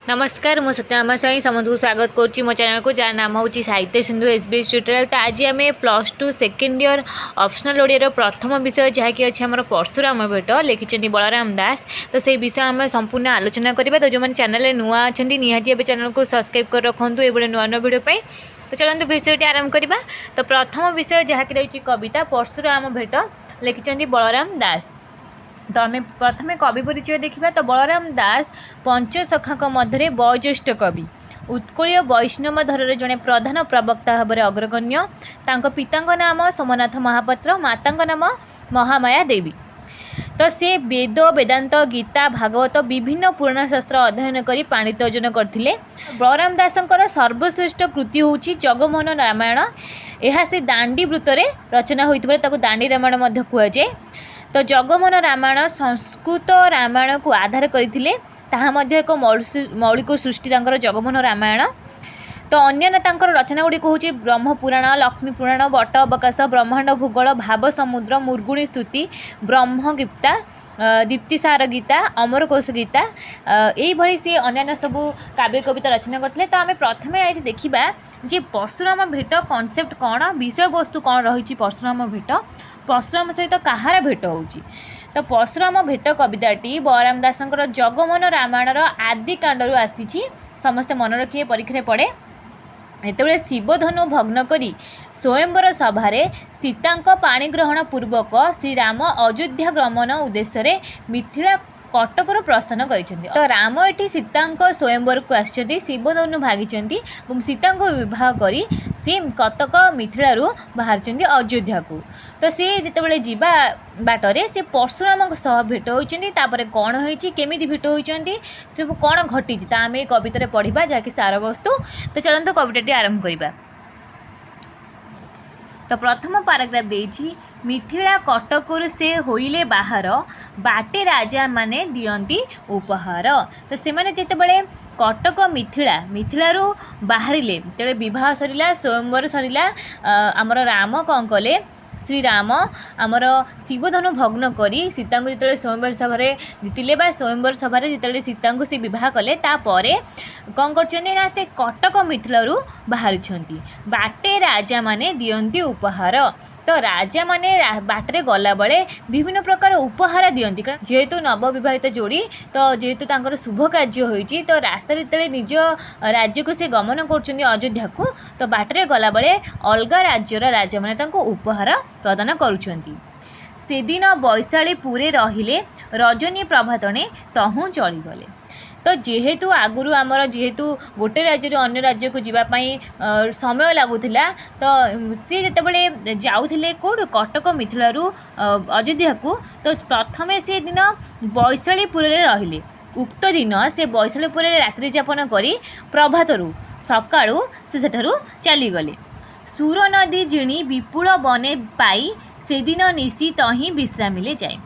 नमस्कार मु सत्यमा साई समस्त स्वागत करुच्ची मो चैनल को जार नाम हूँ साहित्य सिंधु एसबीएस ट्यूटोरियल। तो आज आम plus two second year optional Odia प्रथम विषय जहाँकि अच्छे आम परशुराम भेट लिखिं बलराम दास। तो से विषय आम संपूर्ण आलोचना करवा। तो जो मैंने चैनल नुआ अच्छा निहाती ए चैनल को सब्सक्राइब कर रखु ये नुआ नुआ भिडियो। तो चलते विषयटी आरंभ करवा। तो प्रथम विषय जहाँकि रही कविता परशुराम भेट लिखिं बलराम दास। तो आम प्रथम कवि परिचय देखा। तो बलराम दास पंचसखा मध्य वयोज्येष्ठ कवि, उत्कलीय वैष्णव धरर जड़े प्रधान प्रवक्ता भाव में अग्रगण्य। तांको पिता नाम सोमनाथ महापात्र, माता नाम महामाया देवी। तो से वेद वेदांत गीता भागवत विभिन्न पुराण शास्त्र अध्ययन कर पांडित्य अर्जन करथिले। बलराम दासंकर सर्वश्रेष्ठ कृति होउछि जगमोहन रामायण। यह से दांडी वृत्तर रचना होइतबे ताको दांडी रामायण मध्य कुआ जाय। तो जगमोहन रामायण संस्कृत रामायण को आधार करथिले। ताहा मध्य एक मौलिक सृष्टि तांकर जगमोहन रामायण। तो अन्य तांकर रचना गुड़ी होउछि ब्रह्म पुराण, लक्ष्मी पुराण, बट अवकाश, ब्रह्मांड भूगोल, भाव समुद्र, मुर्गुणी स्तुति, ब्रह्म गीता, दीप्तिसार गीता, अमरकोश गीता, यही सी अन्य सबू काव्य कविता रचना करथिले। तो आम प्रथम ये देखा जे परशुराम भेट कॉन्सेप्ट कौन, विषय वस्तु कौन रही परशुराम भेट, परशुराम सहित कहार भेट होउछि। तो परशुराम भेट कविताटी बलराम दासंकर जगमोहन रामायण आदि कांडरू आसी। समस्ते मन रखिए परीक्षा पड़े। एतबेले शिवधनु भग्न करी स्वयंवर सभारे सीतांक पाणिग्रहण पूर्वक श्रीराम अयोध्या गमन उद्देश्य मिथिला कटकरू प्रस्थान कर। तो राम एटी सीतांक स्वयंवर को आसछन्ती, शिवधनु भागी सीता को विवाह करी सी कटक मिथिलारू बाहर अयोध्या को। तो सी जितेबाला जीवा बाटरे से परशुराम सह भेट होती। कौन होती केमी भेट होती सब कौन घटी आम ये कवितार पढ़ा जहाँकि सार वस्तु। तो चलते कविताटी आरंभ करवा। तो प्रथम पाराग्राफ देछि मिथिला कटकरू से होइले बाहर बाटे राजा माने दियंती उपहार। तो से माने जेतेबेले कटक मिथिलारू बाहरिले तेरे विवाह सरिला, स्वयंवर सरिला, आमर राम कौन कले श्रीराम आमर शिवधनु भग्न करी सीता को जो स्वयंवर सभा जीतिले बा स्वयंवर सभा जो सीता को सी विवाह कले तापर कौन कर से कटक मिथिलारू बाहरी बाटे राजा माने दियंती उपहार। तो राजा माने बाटरे गला बेले विभिन्न प्रकार उपहार दियंती। जेहेतु नवविवाहित जोड़ी तो जेहेतु तांकर शुभ कार्य होइछि तो रास्ता जेतेबेले निज राज्य को से गमन कर अयोध्या को तो बाटरे गला बेले अलग राज्यर राजा माने तांको उपहार प्रदान करुछंती। से दिन वैशाली पुरे रहिले रजनी प्रभातणे तहु चली गले। तो जेहेतु आगुरु आमर जेहेतु गोटे राज्य अन्य राज्य को जीवाई समय लगुला तो सी जितेबाला जाऊे कौट कटक मिथिलारू अयोध्या को तो प्रथमे से दिन वैशालीपुर रहिले। उक्त दिन से वैशालीपुर रात्रि जापन करी प्रभातरू सकाळू से सेठारू चलीगले। सुर नदी जिणी विपुल बने पाई से दिन निशी तही विश्रामिले जाए।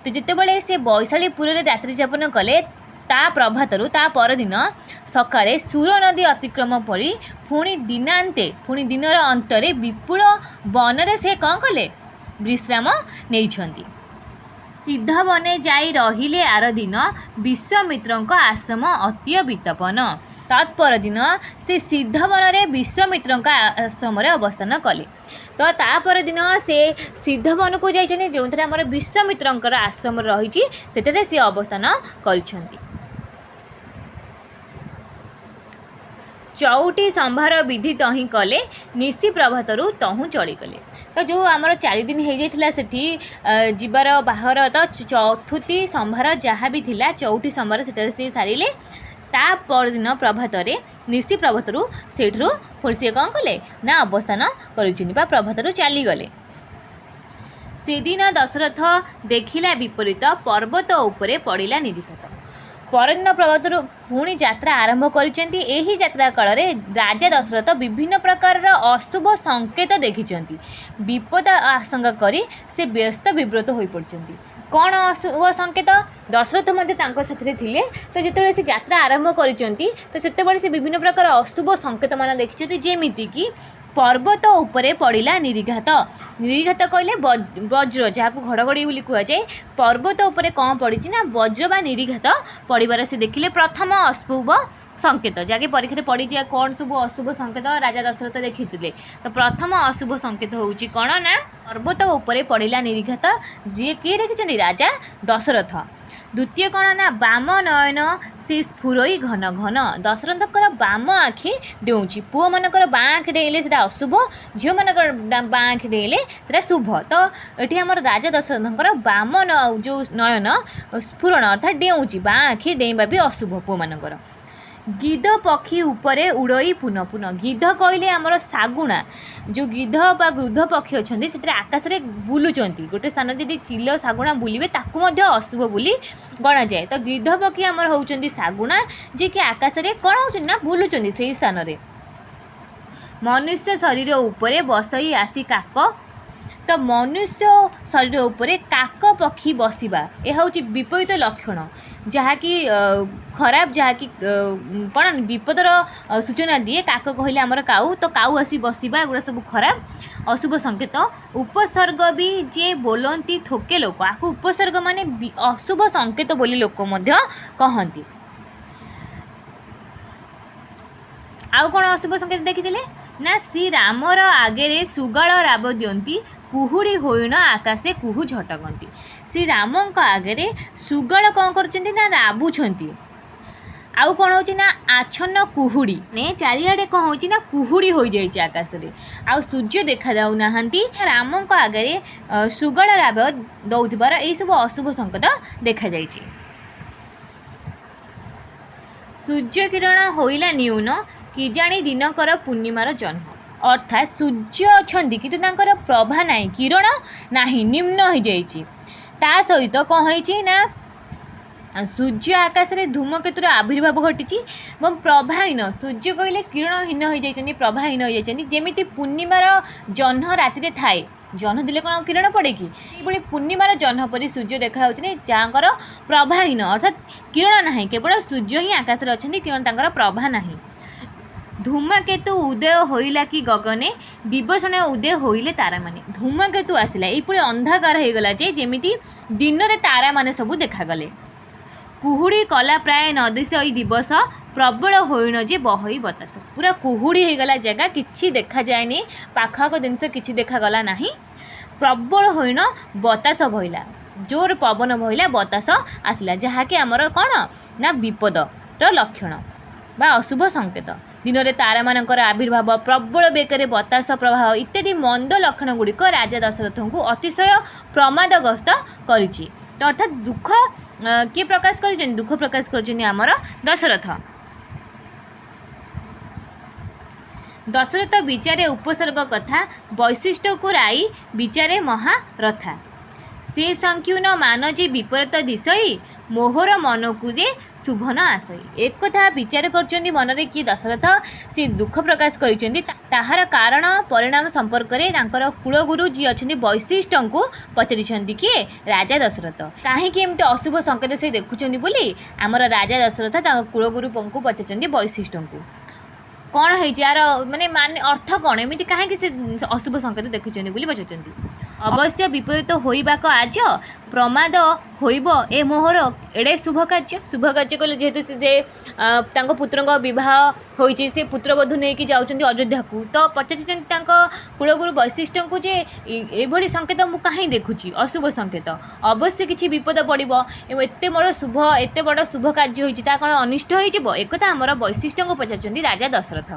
तो जितेबाला से वैशालीपुर रात्रि जापन कले ता प्रभातरू ता परदिन सकाळे सुर नदी अतिक्रम पड़ी पुणी दिनांते पुणी दिनर अंतरे विपुल वनरे से कौन कले विश्राम नेइछंती। सिद्ध बने जाई रहिले आर दिन विश्वामित्र आश्रम अति वितपन। तत्पर दिन से सिद्ध बनरे विश्वामित्र आश्रम अवस्थान कले। तो तापर दिन से सिद्ध वन को जाइछन्ती जो आमर विश्वामित्र आश्रम रही से सी अवस्थान करिछन्ती। चौटी संभार विधि तही कले निशी प्रभातरू तहु चलीगले। तो जो आमर 4 दिन हो जाता सेठी जीवार बाहर तो चतुर्थी संभार जहाँ भी थिला चौटी संभार से सारे ता परदिन प्रभातरे निशी प्रभातरू सेठरू पुणी सी कौन कले ना अवस्थान कर प्रभातरू चलीगले। से दिन दशरथ देखिला विपरीत पर्वत उपरे पड़िला निरीक्षत। परदिन प्रभातरू पुणी यात्रा आरंभ करिसेंती। एही यात्रा काल रे राजा दशरथ विभिन्न प्रकार अशुभ संकेत देखिसेंती। विपद आशंका करी से व्यस्त विव्रत हो पड़छंती। कौन अशुभ संकेत दशरथ मध्य तांको साथरे थिले। तो जेतेबेले से यात्रा आरंभ करिसेंती तो सेतेबेले से विभिन्न प्रकार अशुभ संकेत मान देखिसेंती। जेमिति कि पर्वत उपरे पड़िला निर्घात। निर्घात कहले वज्र जहाँ को घड़घड़ी बोली कहुए। पर्वत उपरे कौन पड़ी ना वज्र बा निर्घात पड़बार से देखिले प्रथम अशुभ संकेत जहाँकि परीक्षा पड़ी जाए कौन सब अशुभ संकेत राजा दशरथ देखी तो प्रथम अशुभ संकेत हूँ कौन ना पर्वत उपरे पड़िला निर्घात जी किए देखी राजा दशरथ। द्वितीय कौन ना बाम नयन से स्फुरई घन घन दशरथकर बाम आखि डेउची पुओ मानकर बाँ आखि डेले से अशुभ झील मानकर बाँ आखि डेले से शुभ। तो ये आम राजा दशरथकर बाम जो नयन स्फुरण अर्थात डेउची बाँ आखि डेइबा भी अशुभ पुओ मानकर। गिद्ध पक्षी उपरे उड़ई पुन पुन गिद्ध कहले आमर सागुणा जो गिद्ध बा गृद्ध पक्षी अच्छा से आकाश में बुलूंट गोटे स्थान जब चिल सागुणा बुलिबे ताकू मध्य अशुभ बोली गणा जाए। तो गिद्ध पक्षी आमर होउचंदी सागुणा जे कि आकाश में कौन हो ना बुलूंट से स्थान रे। मनुष्य शरीर उपरे बसई आसी काक तो मनुष्य शरीर उपरे काक पक्षी बसवा यह हूँ विपरीत लक्षण जहाँकि खराब जहाँकि कौन विपदर सूचना दिए। काक कहले आमर काऊ तो काऊ आसी बसवा एगुड़ा सब खराब अशुभ संकेत। उपसर्ग भी जे बोलती ठोके लोक आपको उपसर्ग माने अशुभ संकेत बोली लोक मध्य कहती। आउ कौन अशुभ संकेत देखी ना श्री रामर आगे सुगाल राब दियंती कुहुड़ी होइण आकाशे कुहू झटकती। श्री रामों आगे सुगाल कौन करछंती ना राबुछंती। आउ कौन हो ना आछन्न कुहुड़ी ने चारिआडे कौन हो ना कुहुड़ी हो जाए आकाश रे आउ सूर्य देखा जाऊ नाहंती। रामों आगे सुगाल राब दौथिबार एई सब अशुभ संकेत देखा जाइछि। सूर्य किरण होइला न्यून कि जानी दिनकर पूर्णिमार जन्म अर्थात सूर्य अच्छा किंतु तांकर प्रभा ना किरण ना निम्न हो जाइछि। ता सहित कौन होइछि ना सूर्य आकाश में धूमकेतुर आविर्भाव घटी प्रभाहीन सूर्य कहले किरणहीन हो जाइछन्ति प्रभाहीन हो जाइछन्ति। जेमिति पूर्णिमार जह्न राति थाए जह्न दिले कौन किरण पड़े कि ये पूर्णिमार जह्न परी सूर्य देखा जहाँकर प्रभाहीन अर्थात किरण ना केवल सूर्य ही आकाश में अच्छा किरण तांकर प्रभा ना। धूमकेतु उदय होइला कि गगने दिवसण उदय होइले तारा माने धूमकेतु आसला ये अंधाकार हो गला जेमिति दिन रे तारा माने सबू देखागले। कुहुड़ी कला प्राय नदिश दिवस प्रबल होइण जे बहई बतास पूरा कुहुड़ी हो गला जगह किछि देखा जाएनी पाखक जिनस किछि देखागला नाही। प्रबल होइण बतास बहिला जोर पवन बहिला बतास आसला जहाँकि आमर कौन ना विपदर लक्षण बा अशुभ संकेत। दिन में तारा मानकर आविर्भाव प्रबल बेकर बतास प्रवाह इत्यादि मंद लक्षण गुड़िक राजा दशरथ को अतिशय प्रमादग्रस्त करिछि। तो अर्थात दुख किए प्रकाश कर दुख प्रकाश कर दशरथ। दशरथ विचारे उपसर्ग कथा वैशिष्ट को राई विचारे महारथा से संकीर्ण मान जे विपरीत दिशई मोहर मन को जे शुभ न आसई। एक कथा विचार कर मन में किए दशरथ से दुख प्रकाश कर कारण परिणाम संपर्क में कुलगुरु जी अच्छा वैशिष्ट को पचारि किए राजा दशरथ कहीं एमती अशुभ संकेत से देखुं बोली आमर राजा दशरथ कुलगुरु को पचारि वैशिष्ट को कौन है यार माने माने अर्थ कौन एमती कहीं से अशुभ संकेत देखुं बोली पचार। अवश्य विपरीत होइबाक आज प्रमाद होइब ए मोहर एड़े शुभ कार्य कले जेहेतु से पुत्र विवाह होइछि से पुत्रवधू नहीं जाउछन्ति अयोध्या को तो पचारि कुलगुरु वैशिष्ट को जे एभली संकेत मु कहीं देखुछि अशुभ संकेत अवश्य किछि विपद पड़िबो एते बड़ शुभ कार्य होइछि ता कोन अनिष्ट होई जिवो एकथा हमर वैशिष्ट को पचारिछन्ति राजा दशरथ।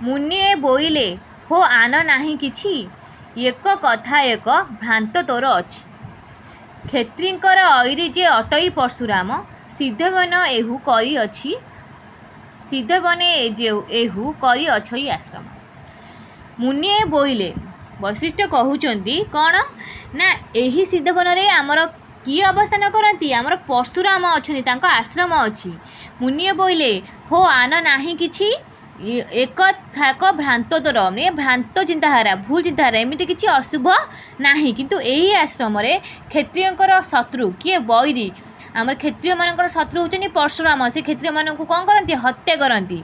मुनिए बोइले हो आन नाही किछि एक कथा एक भ्रांत तोर अछि क्षेत्रीकर ऐरी जे अटई परशुराम सिद्धवन एहु करी अछि सिद्धवने जे एहु करी अछि आश्रम। मुनिए बोइले वैशिष्ट कहउचंती कौन ना एही सिद्धवन रे आमर किए अवस्थान करती आमर परशुराम अच्छी तांको आश्रम अच्छी। मुनिए बोइले हो आन नाही किछि एक थाक भ्रांत तोर ने भ्रांत चिंताधारा भूल चिंताधारा एमती किसी अशुभ नाही किंतु एही आश्रम क्षत्रियंकर शत्रु किए बैरी आमर क्षत्रिय मानकर शत्रु होचनी परशुराम से क्षत्रिय मान कौन करती हत्या करती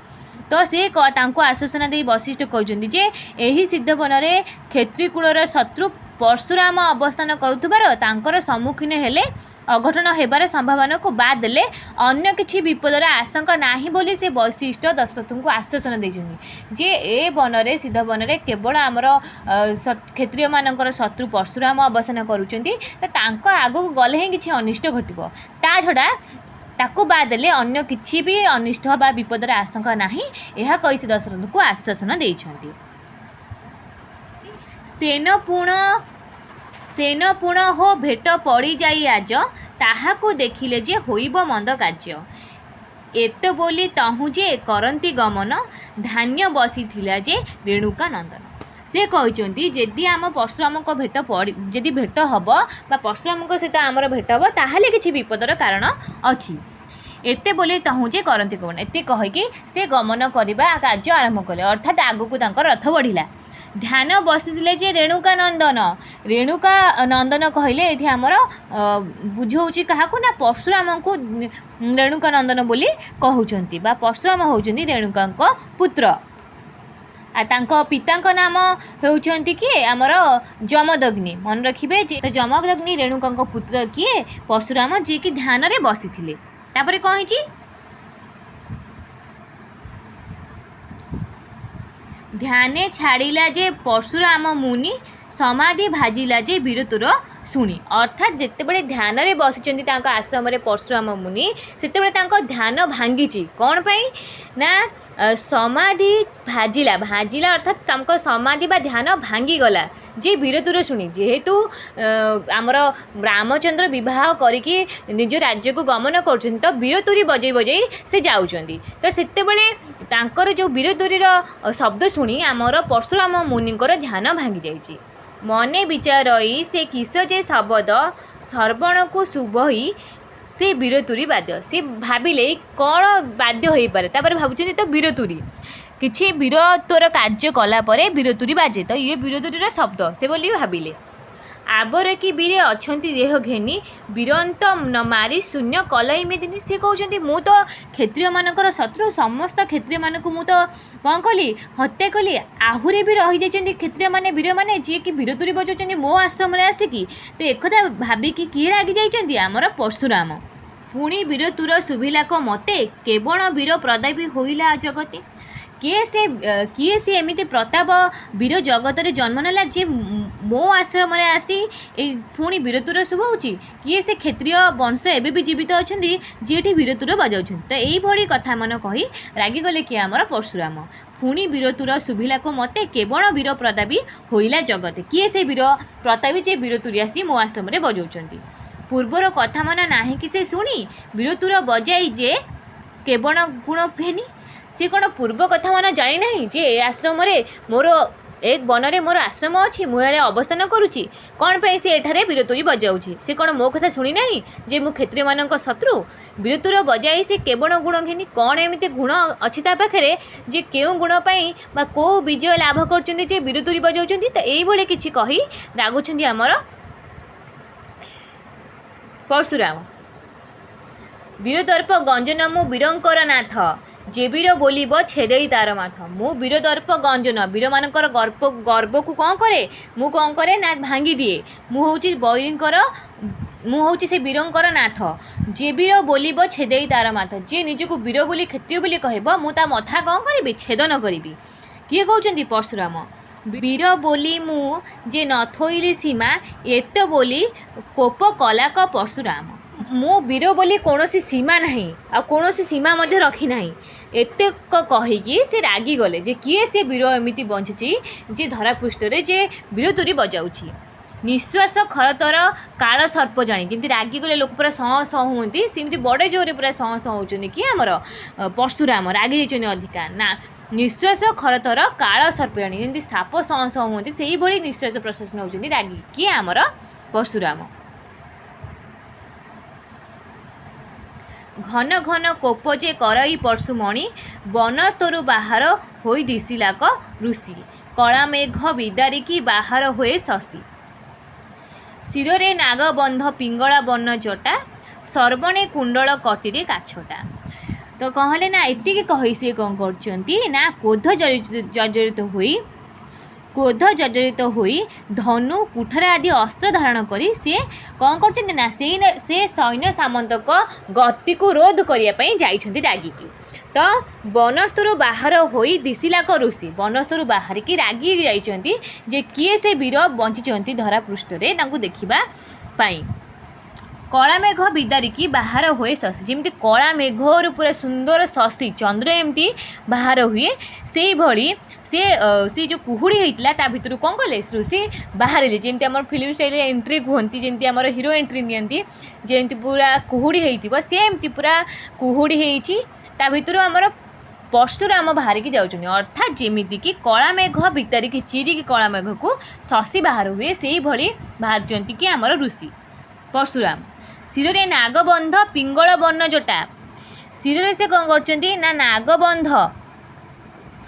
तो से आश्वासन दे वशिष्ठ कहते जे यही सिद्धवन में क्षेत्रीकूलर शत्रु परशुराम अवस्थान कर सम्मुखीन हेले अघटन होबार संभावना को बाद देले अन्य किछि विपदर आशंका नाही बोली से वशिष्ठ दशरथ को आश्वासन देछन्ति जे ए वन रे सिद्ध वन रे केवल आमर क्षत्रिय मानकर शत्रु परशुराम अवसान करूछन्ति त तांको आगु गले ही किछि अनिष्ट घटिबो ता छडा ताकू बाद देले अन्य किछि भी अनिष्ट बा विपदर आशंका नाही एहा कहि से दशरथ को आश्वासन देछन्ति। सेनपुण हो भेट पड़ी जाई आज ताहाकू देखिले जे होइब मंद कार्य एत बोली तहु जे करंती गमन धान्य बसी थिला जे रेणुका नंदन से कहते जदि आम परशुराम को भेट पड़ी जदि भेट हम परशुराम सहित आमर भेट हम ताहले किछि विपदर कारण अच्छी एते बोली तहु जे करंती गमन एते कहिकी से गमन करबा कार्य आरंभ कले अर्थात आगकू तांकर रथ बढ़िला ध्यान बसी जे रेणुका नंदन कहले ये आमर बुझाऊँ क्या ना परशुराम को रेणुका नंदन बोली कहउछंती बा परशुराम होउछंती रेणुका पुत्र आ पिता नाम होउछंती किए आमर जमदग्नि मन रखिबे जे जमदग्नि रेणुका पुत्र किए परशुराम जी की ध्यान रे बसी थिले तापरे कहिची ध्याने छाड़िला जे परशुराम मुनि समाधि भाजिला जे वीरतुर शुणी अर्थात जितेबले ध्यान रे बसी आश्रम रे परशुराम मुनि सेतेबले तांको ध्यान भांगी कौन पाई ना समाधि भाजिला भाजिला अर्थात तांको समाधि बा ध्यान भांगी गला जे वीरतुर शुणी जेहेतु आमर रामचंद्र विवाह करिकी निज राज्य को गमन कर तो वीरतुरी बजै बजै से जाउछंती तो सेतेबले तांकर जो वीरतुरीर शब्द शुणी आमर परशुराम मुनिकर ध्यान भांगी जाइछि मने विचारई से किस जे शब्द सर्वण को शुभई से वीरतुरी वाद्य से भाविले कौन वाद्य हो पारे तापर भावुछंती तो वीरतुरी किछि वीरत्वर कार्य कला परे वीरतुरी बाजे तो ये वीरतुरीर शब्द से बोली भाविले आबर की वीरे अछंती देह घेनी वीरंत न मारी शून्य कलई मेदिनी से कहते मु तो क्षत्रिय मानकर शत्रु समस्त क्षत्रिय मानक मु तो कौन कली हत्या कली आहुरी भी रही जाइछन्ती क्षत्रिय माने वीर माने जे कि वीरतुरी बजाउछन्ती मो आश्रम रे आसिकी तो एकथा भाबिकी किए रागी जाइछन्ती आमर परशुराम पुणी वीरतुर सुभिलाक मते केवल वीर प्रदापी होइला जगते किए से एमती प्रताप वीर जगत रे जन्म नेला जे मो आश्रम रे आसी पुणी वीरतुर शुभ होची किए से क्षत्रिय वंश एबे भी जीवित अछन्ती जेठी वीरतुर बजाउछन्ती तो एई भली कथा मन कही रागी गले कि आमर परशुराम पुणी वीरतुर सुभिला को मते केवल वीर प्रतापी होइला जगते किए से वीर प्रतापी जे वीरतुरी आसी मो आश्रम रे बजाउछन्ती पूर्वर कथा मन नाही कि से शुणी वीरतुर बजाई जे केवल गुण फेनी सी कौन पूर्व कथा मान जानी ना जे आश्रम रे मोर एक वन रे मोर आश्रम अच्छी मुझे अवस्थान करुच्ची कौन पे सी एठारे वीरतुरी बजाऊँगी से कौन मो कथा शुणी ना जे मु क्षत्रिय मानक शत्रु वीरतुर बजाई से केवल गुण घेनी कौन एमती गुण अच्छी ता पाखे जे क्यों गुण पाई बा को विजय लाभ कर वीरतुरी बजाऊँगी तो यही किछि कही रागुछन्ती आमर परशुराम वीरदर्प गंजन मु वीरंकर नाथ जे वीर बोलिब छेदई तार माथ मु वीरदर्प गंजन वीर मानकर गर्व को कौन करे मु कौन करे ना भांगी दिए मु हूँ बैरींकर मु हूँ से वीरंकर नाथ जे वीर बोलिब छेदई तार माथ जे निजको वीर बोली क्षत्रिय बोली कहब मु ता मथा कौन करी छेदन करी किए कहते परशुराम वीर बोली मु जे नथोइली सीमा एत बोली कोप कलाक परशुराम मु वीर बोली कौनसी सीमा नहीं आ कौनसी सीमा मध्य रखी नहीं एते कहीकि से रागी गले जे किए से वीर एमती बंची जे धरापृष्ठ जे वीरतुरी बजाऊँगी निश्वास खरतर काल सर्प जानी जमी रागी गले लोक पूरा सह सह हुंती सेमती बड़े जोरे पूरा सह सह होचंदी कि आमर परशुराम रागी जाइछन्ती अधिका ना निश्वास खरतर काल सर्प जानी जमी साप सह सह हुंती सेही भली निश्वास प्रश्वास नौचंदी रागी कि आमर परशुराम घन घन कोप जे करई परशुमणि बनस्तरु बाहर होई दिशिलाक ऋषि कला मेघ विदारिकी बाहर हुए शशि शिरे नागबंध पिंगला बन्न जटा सर्वणे कुंडल कटिरे काछटा। तो तो कहले ना एतिक कही सी कौन कर क्रोध जर्जरित हुई धनु कुठर आदि अस्त्र धारण करी सी कौन कर से सैन्य सामंतक गति को रोध करने जाइछन्ति रागिकी। तो वनस्तु बाहर होई दिशिलाक ऋषि वनस्तु बाहर की रागी जाइछन्ति जे किए से वीर बंचिछन्ति धरा पृष्ठरे तांकु देखिबा पाई। कला मेघ बिदारिकी बाहर हुए शशि जमी कला मेघ पूरा सुंदर शशि चंद्र एमती बाहर हुए से भली से जो कुहुड़ी होता ता भितर कौन कले ऋषि बाहर जमी आम फिल्म स्टाइल एंट्री कहती जमी आम हिरो एंट्री नियंती जमी पूरा कुहुड़ी होती सेमती पूरा कुहुड़ी होती ता भितर आमर परशुराम बाहर की जाऊँ अर्थात जमीती कि कला मेघ भितर की चिरिकी कला मेघ को शशि बाहर हुए से भली बाहर कि आमर ऋषि परशुराम। शिरे नागबंध पिंगल बर्ण जटा शिरे से कौन कर नागबंध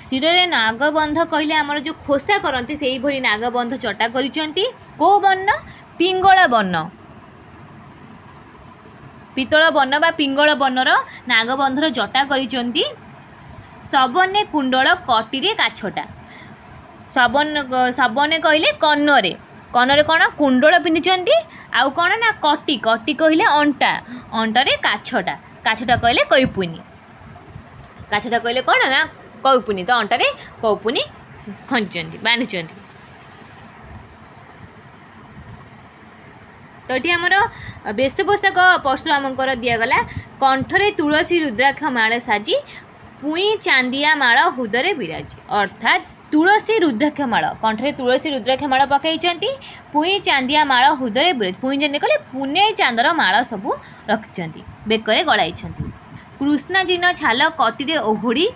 शिरे नागबंध कहले आमर जो खोसा करती से भली नागबंध चटा करिसेंती को बर्ण पिंगल बर्ण पितल बर्ण बा पिंगल बर्णर नागबंधर जटा करिसेंती। सबने कुंडल कटिरे काछटा सबने कहले कन्नरे कन्नरे कौन कुंडल पिंधिचंती आउ कौन ना कटी कटी कहले अंटा अंटारे काछटा काछटा कहले कैपुनी काछटा कहले कौन ना कैपुनी तो अंटारे कैपुनी खंचंती बांधिचंती। तो ये आमर बेश पोशाक परशुरामकर दिगला कंठरे तुलसी रुद्राक्ष माଳ साजी पुई चांदिया माଳ हुदरे विराजी अर्थात तुलसी रुद्राक्ष माळ कंठरे तुलसी रुद्राक्ष माळ पकईचंती पुई चांदिया माळ हुदरे विराजी पुई चांदी कहले पुने चांदर माळ सबू रखिचंती बेकरे गलाइछंती। कृष्णाजीन छाल कटिरे ओहुड़ी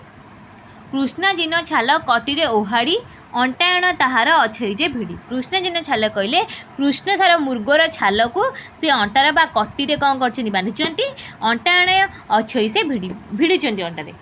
कृष्णाजीन छाल कटिरे ओहाड़ी अंटायण ताहार अछई जे भिड़ी कृष्णजीन छाल कहले कृष्णसार मृगर छाल को से अंटार बा कटिरे कौन कर बांधिचंती अंटायण अछई से भिड़ी भिड़ीचंती अंटारे।